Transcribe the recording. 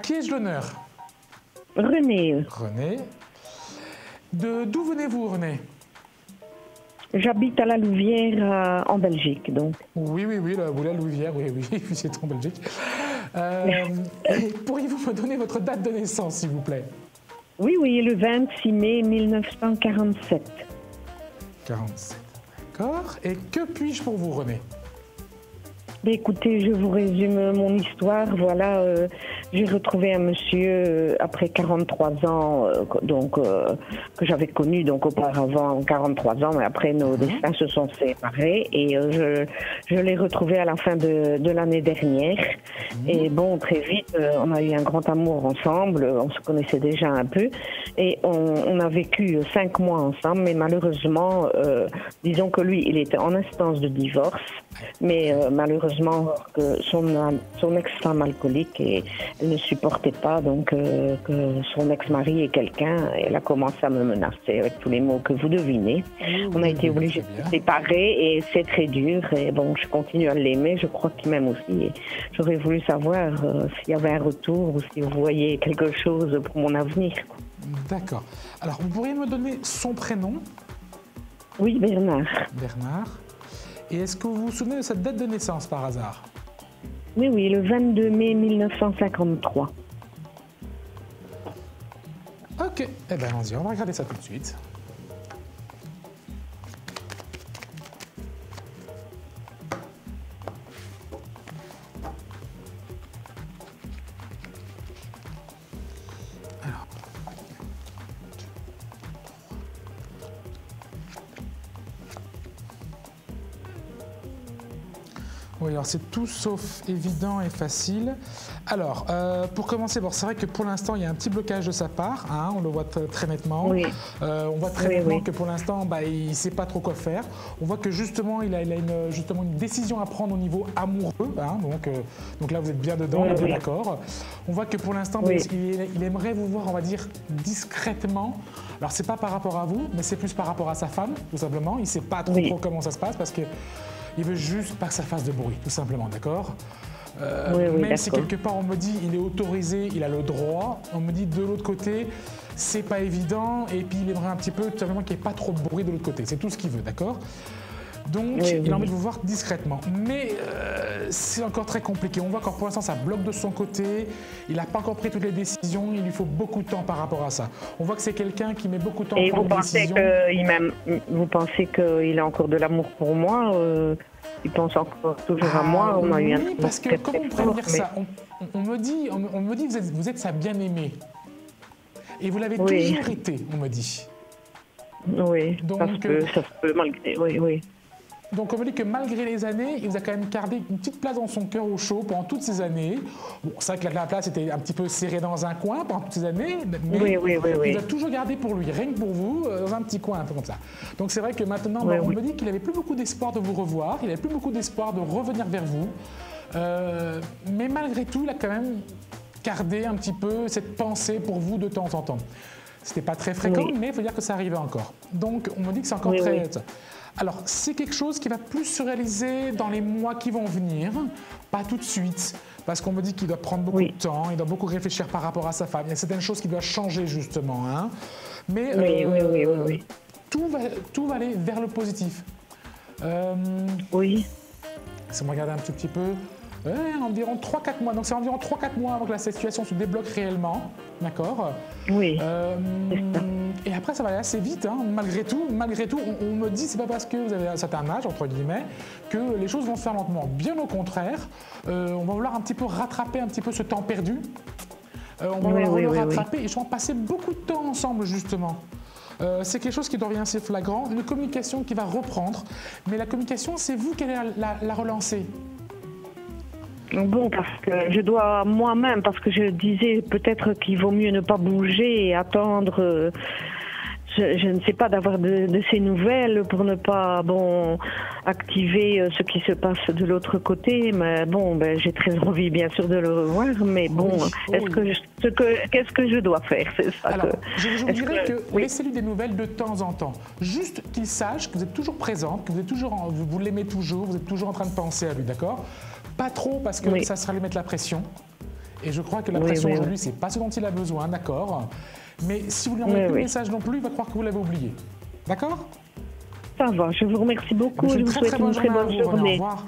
Qui ai-je l'honneur? René, René. D'où venez-vous, René? j'habite à la Louvière en Belgique, donc. Oui, la Louvière, oui, c'est en Belgique. Et pourriez-vous me donner votre date de naissance, s'il vous plaît? Oui, le 26 mai 1947. 47, d'accord. Et que puis-je pour vous, René? Écoutez, je vous résume mon histoire. Voilà, j'ai retrouvé un monsieur après 43 ans, que j'avais connu donc auparavant 43 ans, mais après nos destins se sont séparés et je l'ai retrouvé à la fin de l'année dernière. Et bon, très vite, on a eu un grand amour ensemble. On se connaissait déjà un peu et on a vécu 5 mois ensemble. Mais malheureusement, disons que lui, il était en instance de divorce, mais malheureusement que son ex-femme alcoolique et elle ne supportait pas donc que son ex-mari ait quelqu'un. Elle a commencé à me menacer avec tous les mots que vous devinez. On a été obligés de se séparer et c'est très dur. Et bon, je continue à l'aimer. Je crois qu'il m'aime aussi. Et j'aurais voulu savoir s'il y avait un retour ou si vous voyez quelque chose pour mon avenir. D'accord. Alors, vous pourriez me donner son prénom? Oui, Bernard. Bernard. Et est-ce que vous vous souvenez de sa date de naissance par hasard? Oui, le 22 mai 1953. Ok, eh bien allons-y, on va regarder ça tout de suite. Alors. Oui, alors c'est tout sauf évident et facile. Alors, pour commencer, bon, c'est vrai que pour l'instant, il y a un petit blocage de sa part, hein, on le voit très nettement. Oui. On voit très nettement que pour l'instant, il ne sait pas trop quoi faire. On voit que justement, il a justement une décision à prendre au niveau amoureux. Hein, donc là, vous êtes bien dedans, on est bien d'accord. On voit que pour l'instant, il aimerait vous voir, on va dire, discrètement. Alors, c'est pas par rapport à vous, mais c'est plus par rapport à sa femme, tout simplement. Il ne sait pas trop comment ça se passe parce que il veut juste pas que ça fasse de bruit, tout simplement, d'accord? Même si quelque part on me dit il est autorisé, il a le droit, on me dit de l'autre côté c'est pas évident et puis il aimerait un petit peu tout simplement qu'il n'y ait pas trop de bruit de l'autre côté, c'est tout ce qu'il veut, d'accord? Donc il a envie de vous voir discrètement, mais c'est encore très compliqué. On voit que pour l'instant ça bloque de son côté, il n'a pas encore pris toutes les décisions, il lui faut beaucoup de temps par rapport à ça. On voit que c'est quelqu'un qui met beaucoup de temps à prendre des décisions. Vous pensez qu'il a encore de l'amour pour moi il pense encore toujours à moi. On a eu oui, parce que comment on pourrait dire ça? On me dit que vous êtes sa bien-aimée. Et vous l'avez toujours été, on me dit. Oui, donc, parce que ça peut malgré... Oui. Donc on me dit que malgré les années, il vous a quand même gardé une petite place dans son cœur au chaud pendant toutes ces années. Bon, c'est vrai que la place était un petit peu serrée dans un coin pendant toutes ces années, mais il a toujours gardé pour lui, rien que pour vous, dans un petit coin, un peu comme ça. Donc c'est vrai que maintenant, on me dit qu'il n'avait plus beaucoup d'espoir de vous revoir, il n'avait plus beaucoup d'espoir de revenir vers vous. Mais malgré tout, il a quand même gardé un petit peu cette pensée pour vous de temps en temps. C'était pas très fréquent, mais il faut dire que ça arrivait encore. Donc on me dit que c'est encore très... Alors, c'est quelque chose qui va plus se réaliser dans les mois qui vont venir, pas tout de suite, parce qu'on me dit qu'il doit prendre beaucoup de temps, il doit beaucoup réfléchir par rapport à sa femme. Il y a certaines choses qui doivent changer, justement. Hein. Mais tout va aller vers le positif. Si on regarde un petit peu, environ 3-4 mois. Donc, c'est environ 3-4 mois avant que la situation se débloque réellement. D'accord? Oui. Et après, ça va aller assez vite. Hein. Malgré tout, on me dit c'est pas parce que vous avez un certain âge, entre guillemets, que les choses vont se faire lentement. Bien au contraire, on va vouloir un petit peu rattraper un petit peu ce temps perdu. On va vouloir le rattraper et je vais passer beaucoup de temps ensemble, justement. C'est quelque chose qui devient assez flagrant. Une communication qui va reprendre. Mais la communication, c'est vous qui allez la relancer. Bon, parce que je dois moi-même, parce que je disais peut-être qu'il vaut mieux ne pas bouger et attendre, je ne sais pas, d'avoir de ces nouvelles pour ne pas, activer ce qui se passe de l'autre côté. Mais bon, j'ai très envie, bien sûr, de le revoir. Mais bon, qu'est-ce que je dois faire? C'est ça. Alors, je vous dirais que laissez-lui des nouvelles de temps en temps. Juste qu'il sache que vous êtes toujours présente, que vous l'aimez toujours, vous êtes toujours en train de penser à lui, d'accord? Pas trop parce que ça sera lui mettre la pression. Et je crois que la pression aujourd'hui, c'est pas ce dont il a besoin, d'accord? Mais si vous lui envoyez plus de message non plus, il va croire que vous l'avez oublié. D'accord? Ça va, je vous remercie beaucoup. Je vous souhaite une très bonne journée. Au revoir.